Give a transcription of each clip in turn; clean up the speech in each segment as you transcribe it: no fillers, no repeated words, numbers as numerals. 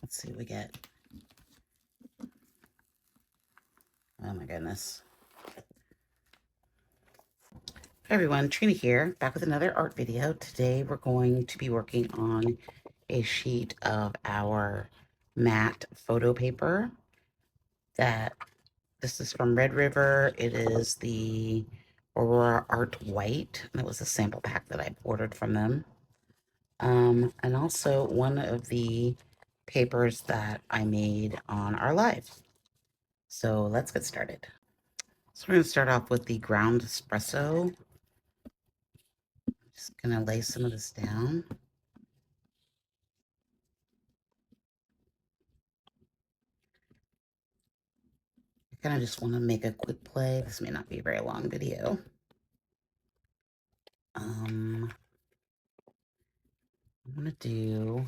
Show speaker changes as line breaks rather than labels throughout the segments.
Let's see what we get. Oh my goodness. Hi everyone, Trina here, back with another art video. Today we're going to be working on a sheet of our matte photo paper this is from Red River. It is the Aurora Art White, and it was a sample pack that I ordered from them. And also one of the papers that I made on our live. So let's get started. So we're going to start off with the ground espresso. Just going to lay some of this down. I kind of just want to make a quick play. This may not be a very long video. I'm going to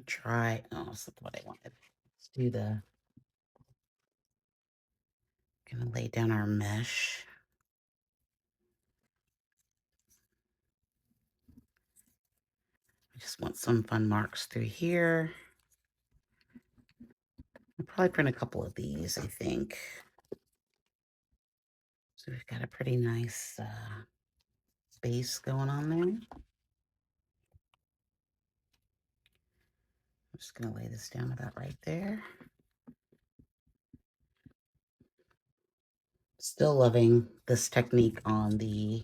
try, oh, that's not what I wanted. Let's do going to lay down our mesh. I just want some fun marks through here. I'll probably print a couple of these, I think. So we've got a pretty nice base going on there. I'm just going to lay this down about right there. Still loving this technique on the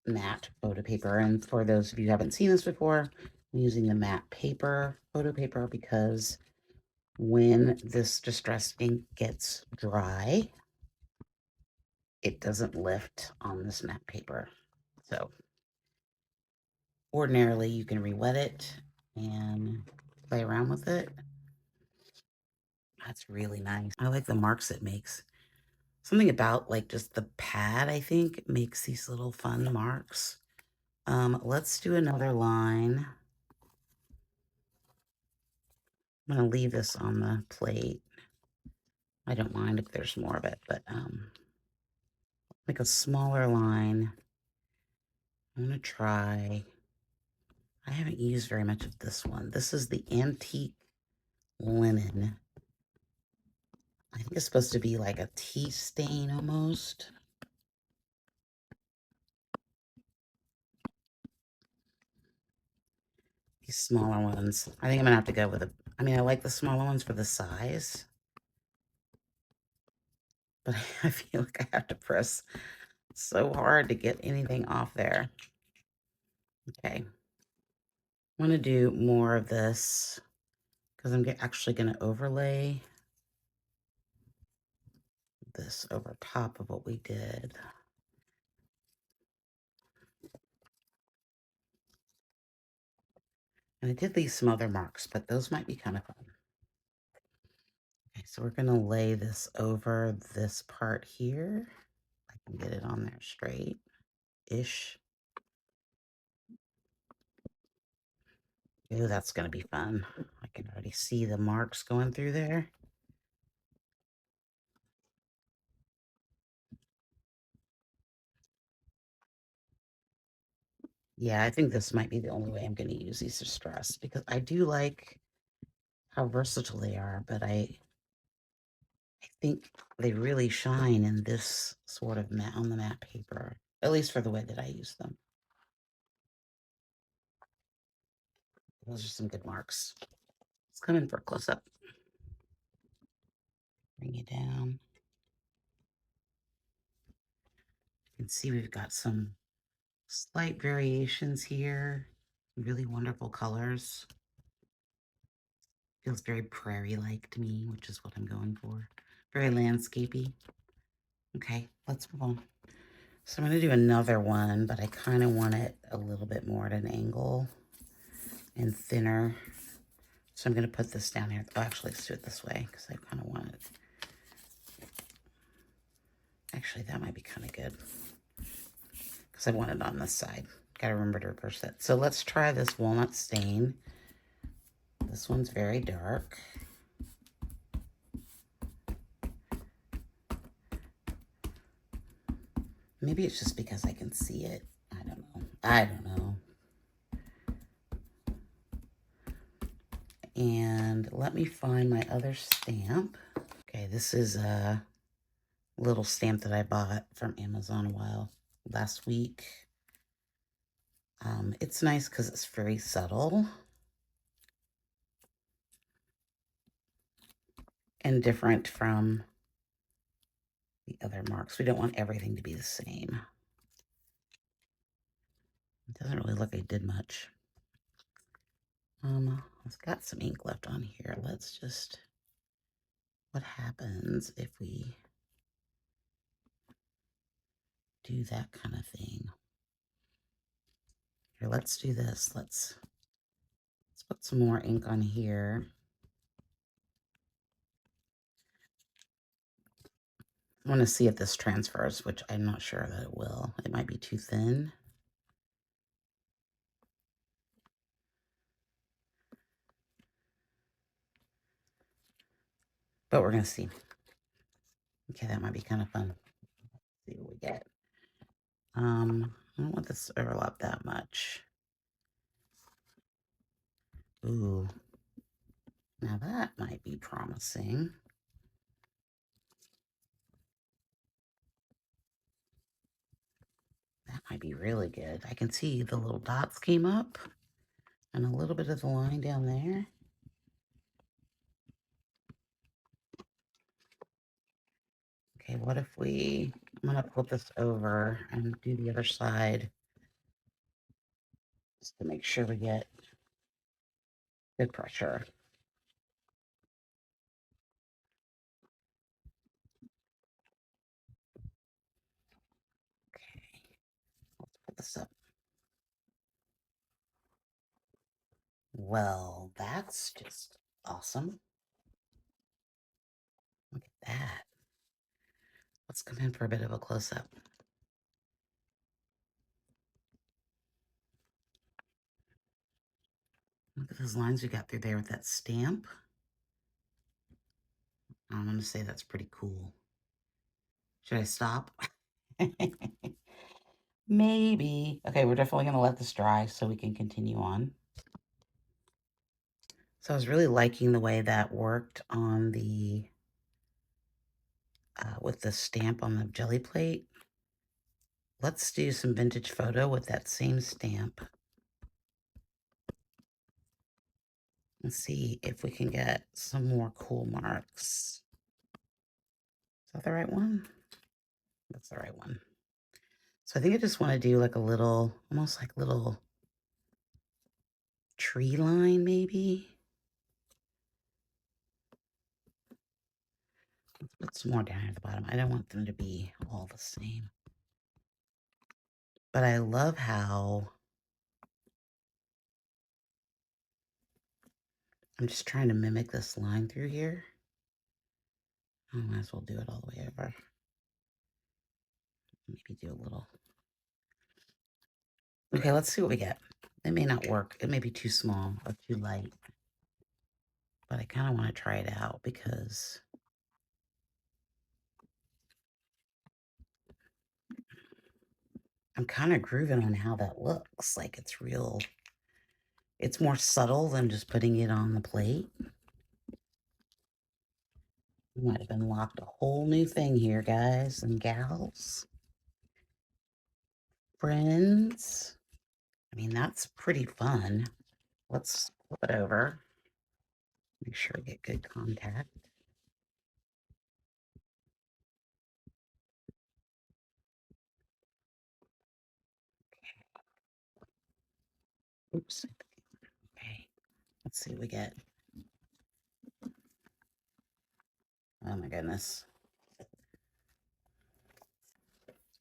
matte photo paper. And for those of you who haven't seen this before, I'm using the matte photo paper, because when this distress ink gets dry, it doesn't lift on this matte paper. So ordinarily you can re-wet it and play around with it. That's really nice. I like the marks it makes. Something about like just the pad, I think, makes these little fun marks. Let's do another line. I'm going to leave this on the plate. I don't mind if there's more of it, but make a smaller line. I'm going to try. I haven't used very much of this one. This is the antique linen. I think it's supposed to be like a tea stain almost. These smaller ones. I think I'm going to have to go with I mean, I like the smaller ones for the size, but I feel like I have to press so hard to get anything off there. Okay. I want to do more of this because I'm actually going to overlay this over top of what we did. And I did leave some other marks, but those might be kind of fun. Okay, so we're going to lay this over this part here. I can get it on there straight-ish. Ooh, that's going to be fun. I can already see the marks going through there. Yeah, I think this might be the only way I'm going to use these distress, because I do like how versatile they are, but I think they really shine in this sort of on the matte paper, at least for the way that I use them. Those are some good marks. Let's come in for a close-up. Bring it down. You can see we've got some slight variations here. Really wonderful colors. Feels very prairie-like to me, which is what I'm going for. Very landscapey. Okay, let's move on. So I'm going to do another one, but I kind of want it a little bit more at an angle and thinner. So I'm going to put this down here. Oh, actually, let's do it this way because I kind of want it. Actually, that might be kind of good because I want it on this side. Got to remember to reverse it. So let's try this walnut stain. This one's very dark. Maybe it's just because I can see it. I don't know. And let me find my other stamp. Okay, this is a little stamp that I bought from Amazon last week. It's nice because it's very subtle and different from the other marks. We don't want everything to be the same. It doesn't really look like I did much. I've got some ink left on here. Let's just, what happens if we do that kind of thing? Here, let's do this. Let's put some more ink on here. I want to see if this transfers, which I'm not sure that it will. It might be too thin. But we're going to see. Okay, that might be kind of fun. Let's see what we get. I don't want this to overlap that much. Ooh. Now that might be promising. That might be really good. I can see the little dots came up and a little bit of the line down there. Okay, what if I'm gonna flip this over and do the other side just to make sure we get good pressure. Okay, let's put this up. Well, that's just awesome. Look at that. Let's come in for a bit of a close-up. Look at those lines we got through there with that stamp. I'm going to say that's pretty cool. Should I stop? Maybe. Okay, we're definitely going to let this dry so we can continue on. So I was really liking the way that worked on the, with the stamp on the Gelli Plate. Let's do some vintage photo with that same stamp. And see if we can get some more cool marks. Is that the right one? That's the right one. So I think I just want to do like a little, almost like little tree line maybe. Let's put some more down at the bottom. I don't want them to be all the same. But I love how I'm just trying to mimic this line through here. I might as well do it all the way over. Maybe do a little. Okay, let's see what we get. It may not work. It may be too small or too light. But I kind of want to try it out because I'm kind of grooving on how that looks. Like it's real. It's more subtle than just putting it on the plate. We might have unlocked a whole new thing here, guys and gals. Friends. I mean, that's pretty fun. Let's flip it over. Make sure we get good contact. Oops. Okay. Let's see what we get. Oh my goodness.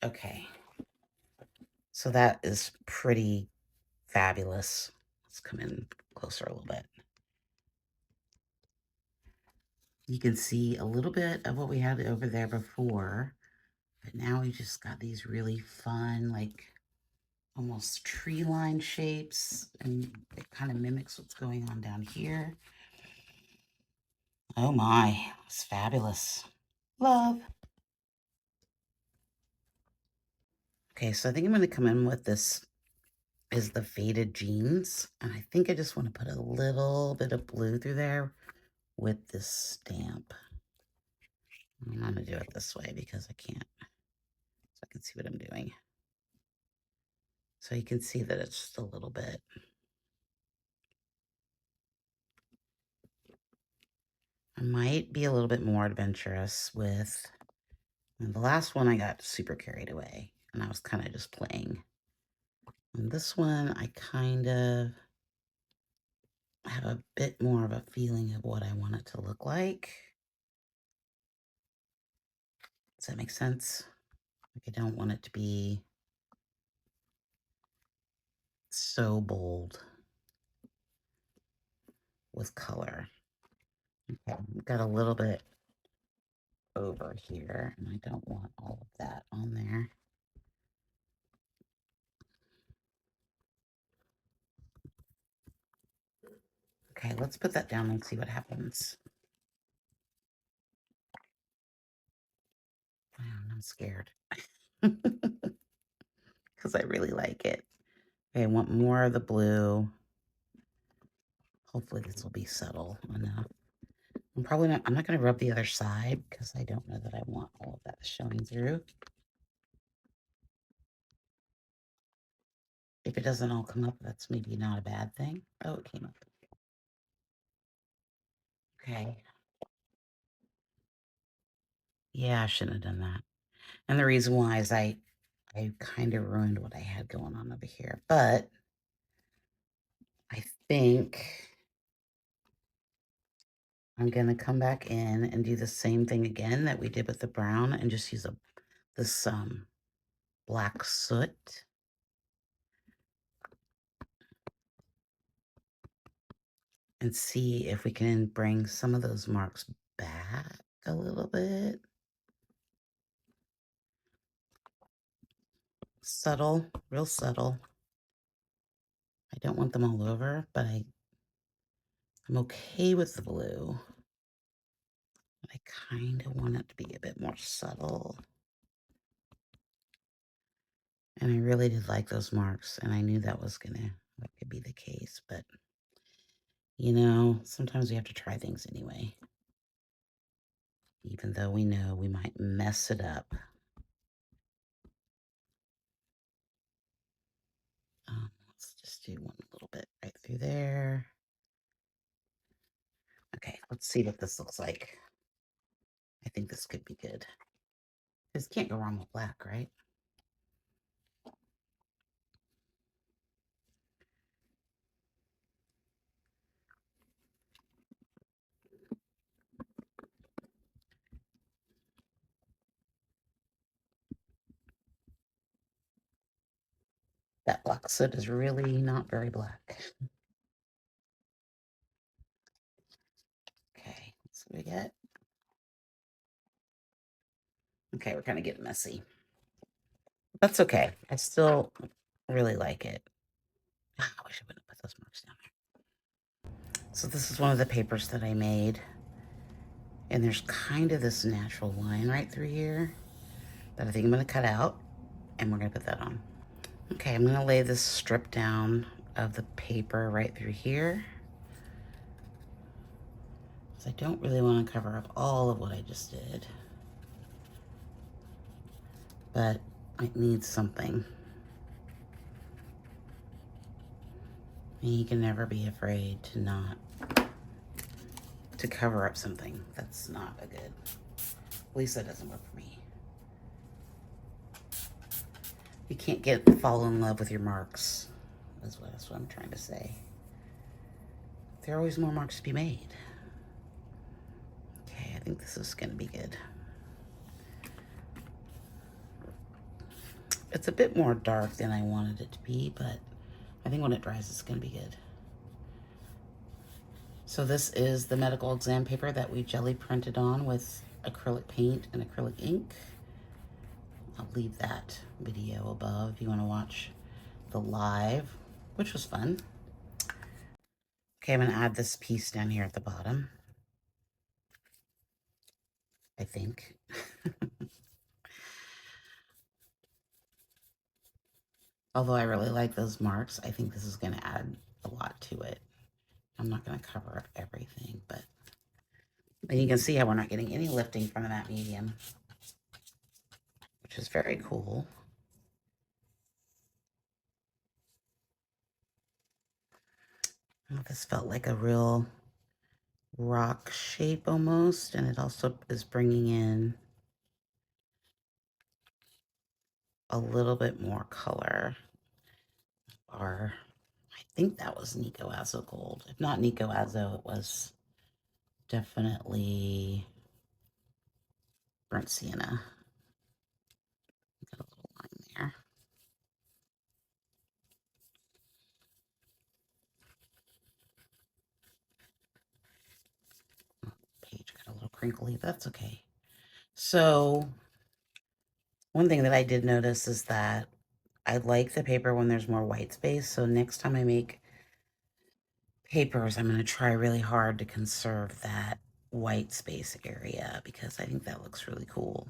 Okay. So that is pretty fabulous. Let's come in closer a little bit. You can see a little bit of what we had over there before, but now we just got these really fun, like almost tree line shapes, and it kind of mimics what's going on down here. Oh my, it's fabulous. Love. Okay, so I think I'm going to come in with this is the faded jeans. And I think I just want to put a little bit of blue through there with this stamp. I'm going to do it this way because I can't, so I can see what I'm doing. So you can see that it's just a little bit. I might be a little bit more adventurous with, and the last one I got super carried away and I was kind of just playing. And this one I kind of have a bit more of a feeling of what I want it to look like. Does that make sense? Like I don't want it to be so bold with color. Okay, I've got a little bit over here, and I don't want all of that on there. Okay, let's put that down and see what happens. I'm scared because I really like it. Okay, I want more of the blue. Hopefully this will be subtle enough. I'm not going to rub the other side because I don't know that I want all of that showing through. If it doesn't all come up, that's maybe not a bad thing. Oh, it came up. Okay. Yeah, I shouldn't have done that. And the reason why is I kind of ruined what I had going on over here. But I think I'm going to come back in and do the same thing again that we did with the brown and just use this black soot. And see if we can bring some of those marks back a little bit. Subtle, real subtle. I don't want them all over, but I'm okay with the blue. But I kind of want it to be a bit more subtle. And I really did like those marks, and I knew that could be the case, but you know, sometimes we have to try things anyway. Even though we know we might mess it up. Let's just do one little bit right through there. Okay, let's see what this looks like. I think this could be good. This can't go wrong with black, right? That black soot is really not very black. Okay, let's see what we get. Okay, we're kind of getting messy. That's okay. I still really like it. I wish I wouldn't have put those marks down there. So this is one of the papers that I made. And there's kind of this natural line right through here that I think I'm going to cut out. And we're going to put that on. Okay, I'm going to lay this strip down of the paper right through here. So I don't really want to cover up all of what I just did. But it needs something. And you can never be afraid to cover up something that's not a good. At least that doesn't work for me. You can't fall in love with your marks. That's what I'm trying to say. There are always more marks to be made. Okay, I think this is gonna be good. It's a bit more dark than I wanted it to be, but I think when it dries, it's gonna be good. So this is the medical exam paper that we jelly printed on with acrylic paint and acrylic ink. I'll leave that video above if you want to watch the live, which was fun. Okay, I'm going to add this piece down here at the bottom. I think. Although I really like those marks, I think this is going to add a lot to it. I'm not going to cover up everything, but and you can see how we're not getting any lifting from the matte medium, which is very cool. This felt like a real rock shape almost, and it also is bringing in a little bit more color. Or I think that was Nico Azo Gold. If not Nico Azo, it was definitely burnt sienna. Got a little line there. Page got a little crinkly, but that's okay. So one thing that I did notice is that I like the paper when there's more white space. So next time I make papers, I'm going to try really hard to conserve that white space area because I think that looks really cool.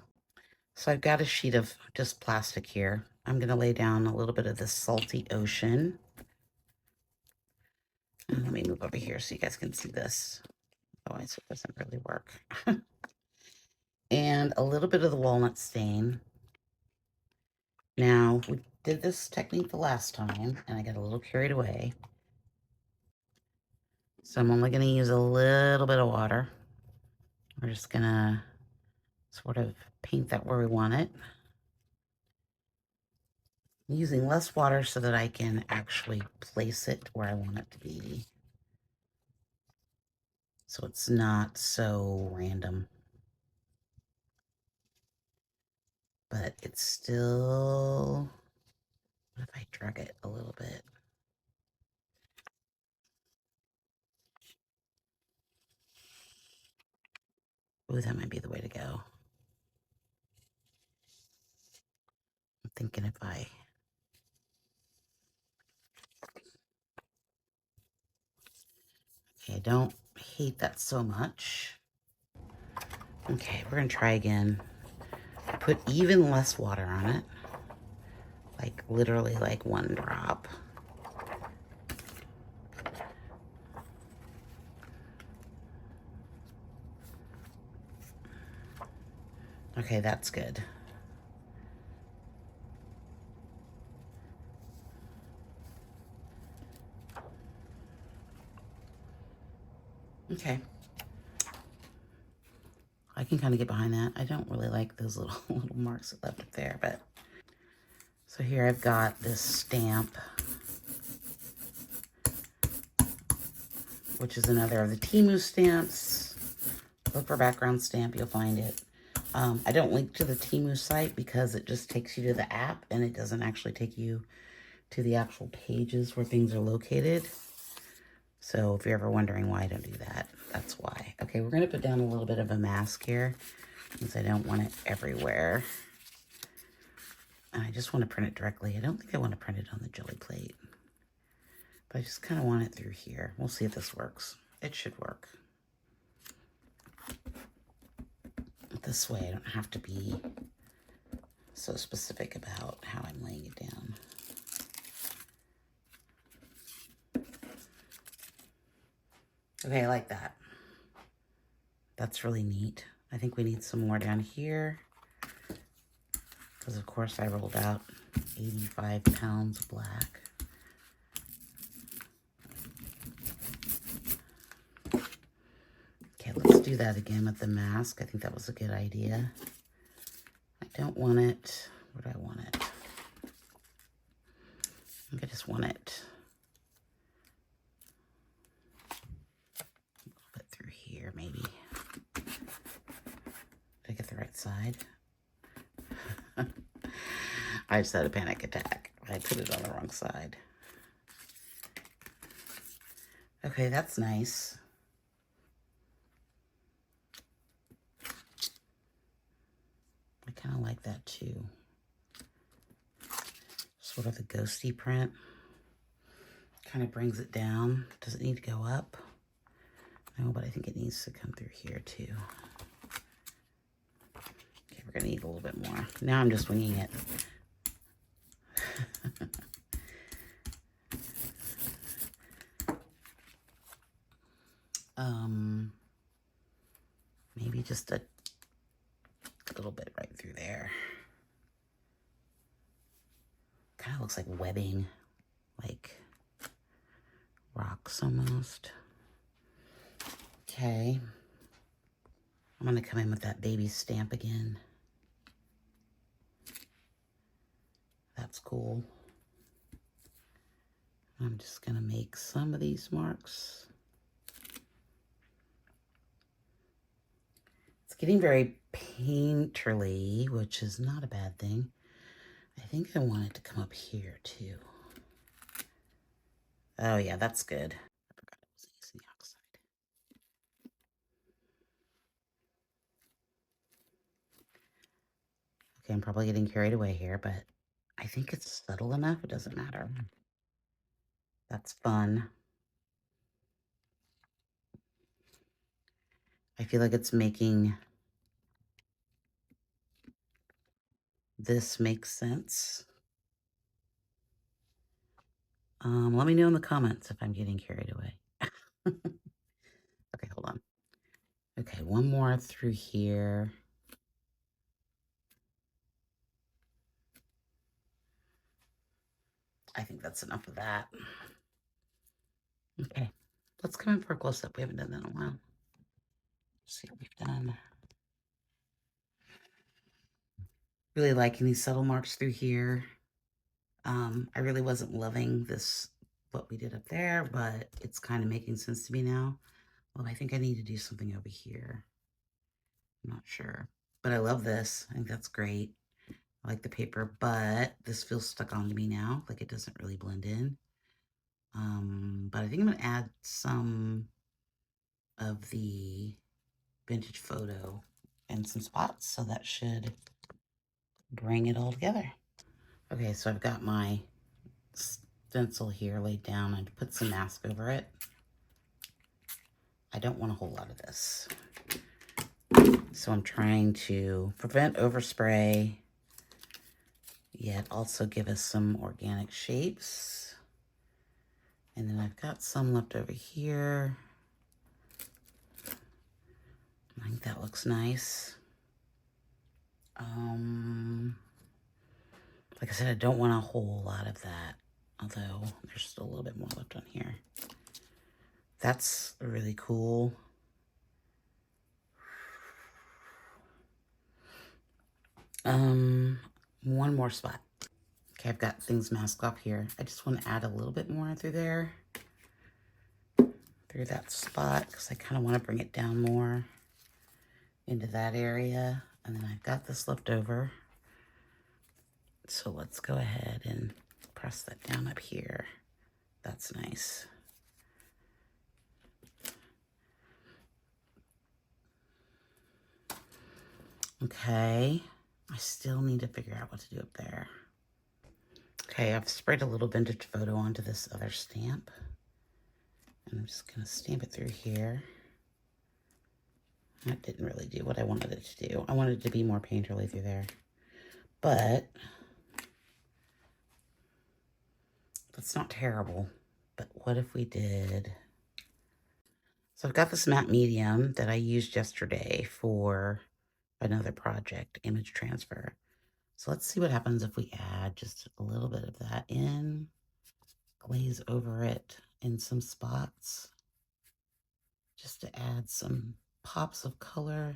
So I've got a sheet of just plastic here. I'm going to lay down a little bit of this salty ocean. And let me move over here so you guys can see this. Otherwise it doesn't really work. And a little bit of the walnut stain. Now, we did this technique the last time, and I got a little carried away. So I'm only going to use a little bit of water. We're just going to sort of paint that where we want it. I'm using less water so that I can actually place it where I want it to be. So it's not so random. But it's still... What if I drag it a little bit? Ooh, that might be the way to go. I'm thinking if I... Okay, I don't hate that so much. Okay, we're gonna try again. Put even less water on it. Like literally like 1 drop. Okay, that's good. Okay. I can kind of get behind that. I don't really like those little marks that left up there, but... So here I've got this stamp, which is another of the Temu stamps. Look for background stamp, you'll find it. I don't link to the Temu site because it just takes you to the app and it doesn't actually take you to the actual pages where things are located. So if you're ever wondering why I don't do that, that's why. Okay, we're going to put down a little bit of a mask here because I don't want it everywhere. And I just want to print it directly. I don't think I want to print it on the Gelli Plate. But I just kind of want it through here. We'll see if this works. It should work. This way I don't have to be so specific about how I'm laying it down. Okay, I like that. That's really neat. I think we need some more down here. Because of course I rolled out 85 pounds of black. Okay, let's do that again with the mask. I think that was a good idea. I don't want it. Where do I want it? I think I just want it a little bit through here, maybe. Did I get the right side? I just had a panic attack. I put it on the wrong side. Okay, that's nice. I kind of like that too. Sort of a ghosty print. Kind of brings it down. Does it need to go up? No, but I think it needs to come through here too. Okay, we're gonna need a little bit more. Now I'm just winging it. Maybe just a little bit right through there. Kind of looks like webbing, like rocks almost. Okay. I'm gonna come in with that baby stamp again. That's cool. I'm just gonna make some of these marks. It's getting very painterly, which is not a bad thing. I think I want it to come up here too. Oh yeah, that's good. I forgot I was using the oxide. Okay, I'm probably getting carried away here, but I think it's subtle enough, it doesn't matter. That's fun. I feel like it's making this make sense. Let me know in the comments if I'm getting carried away. Okay, hold on. Okay, one more through here. I think that's enough of that. Okay, let's come in for a close-up. We haven't done that in a while. Let's see what we've done. Really liking these subtle marks through here. I really wasn't loving this, what we did up there, but it's kind of making sense to me now. Well, I think I need to do something over here. I'm not sure, but I love this. I think that's great. I like the paper, but this feels stuck onto me now. Like it doesn't really blend in. But I think I'm gonna add some of the vintage photo in some spots, so that should bring it all together. Okay, so I've got my stencil here laid down and put some mask over it. I don't want a whole lot of this. So I'm trying to prevent overspray, yet also give us some organic shapes. And then I've got some left over here. I think that looks nice. Like I said, I don't want a whole lot of that, although there's still a little bit more left on here. That's really cool. One more spot. Okay, I've got things masked up here. I just want to add a little bit more through there, through that spot, because I kind of want to bring it down more into that area. And then I've got this left over. So let's go ahead and press that down up here. That's nice. Okay, I still need to figure out what to do up there. Okay, I've sprayed a little vintage photo onto this other stamp. And I'm just gonna stamp it through here. That didn't really do what I wanted it to do. I wanted it to be more painterly through there. But that's not terrible. But what if we did... So I've got this matte medium that I used yesterday for another project, image transfer. So let's see what happens if we add just a little bit of that in, glaze over it in some spots, just to add some pops of color.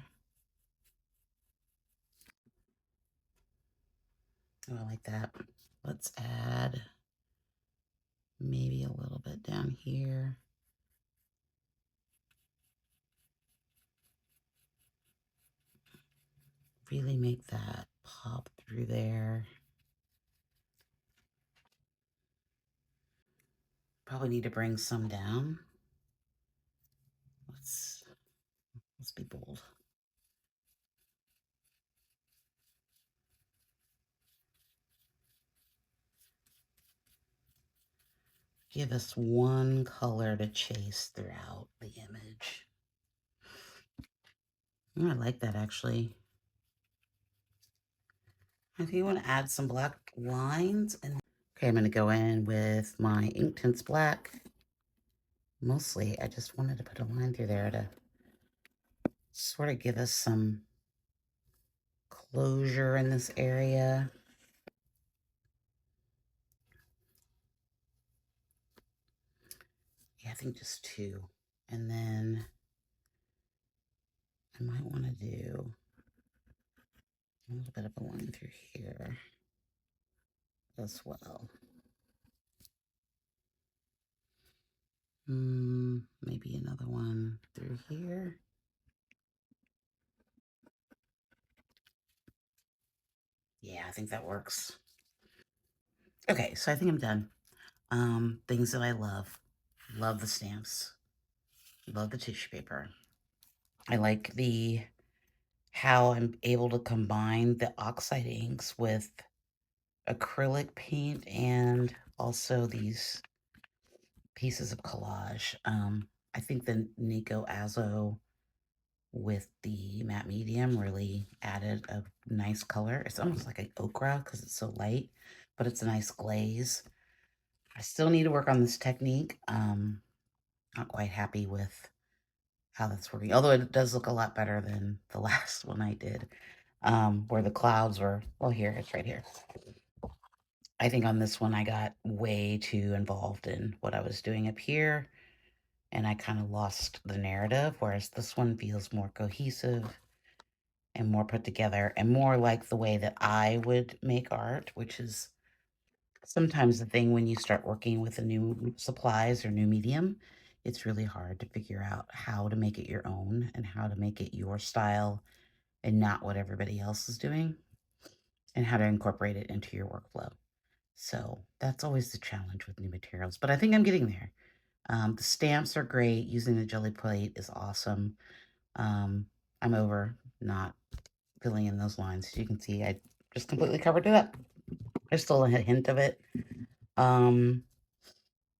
Oh, I like that. Let's add maybe a little bit down here. Really make that pop through there. Probably need to bring some down. Let's be bold. Give us one color to chase throughout the image. Oh, I like that actually. I think you want to add some black lines. And okay, I'm going to go in with my Inktense Black Mostly, I just wanted to put a line through there to sort of give us some closure in this area. Yeah, I think just 2. And then I might want to do a little bit of a line through here as well. Maybe another one through here. Yeah, I think that works. Okay, so I think I'm done. Things that I love. Love the stamps. Love the tissue paper. I like how I'm able to combine the oxide inks with acrylic paint and also these pieces of collage. I think the Nico Azo with the matte medium really added a nice color. It's almost like an ochre because it's so light, but it's a nice glaze. I still need to work on this technique. Not quite happy with how that's working, although it does look a lot better than the last one I did, where the clouds were, well, here, it's right here. I think on this one, I got way too involved in what I was doing up here, and I kind of lost the narrative, whereas this one feels more cohesive and more put together and more like the way that I would make art, which is sometimes the thing when you start working with a new supplies or new medium, it's really hard to figure out how to make it your own and how to make it your style and not what everybody else is doing, and how to incorporate it into your workflow. So that's always the challenge with new materials, but I think I'm getting there. The stamps are great. Using the Gelli Plate is awesome. I'm over not filling in those lines. As you can see, I just completely covered it up. There's still a hint of it. And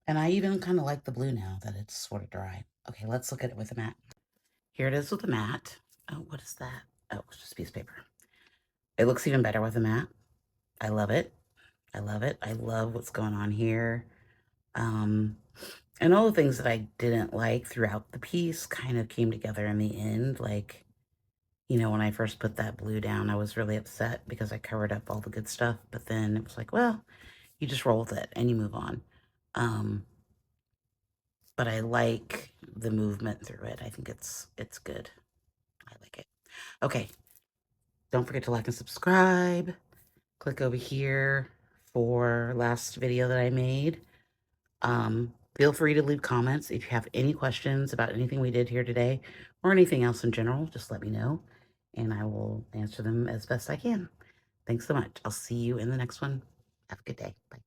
I even kind of like the blue now that it's sort of dry. Okay, let's look at it with a matte. Here it is with a matte. Oh, what is that? Oh, it's just a piece of paper. It looks even better with a matte. I love it. I love it. I love what's going on here. And all the things that I didn't like throughout the piece kind of came together in the end. Like, you know, when I first put that blue down, I was really upset because I covered up all the good stuff. But then it was like, well, you just roll with it and you move on. But I like the movement through it. I think it's good. I like it. Okay. Don't forget to like and subscribe. Click over here for last video that I made. Feel free to leave comments if you have any questions about anything we did here today or anything else in general. Just let me know and I will answer them as best I can. Thanks so much. I'll see you in the next one. Have a good day. Bye.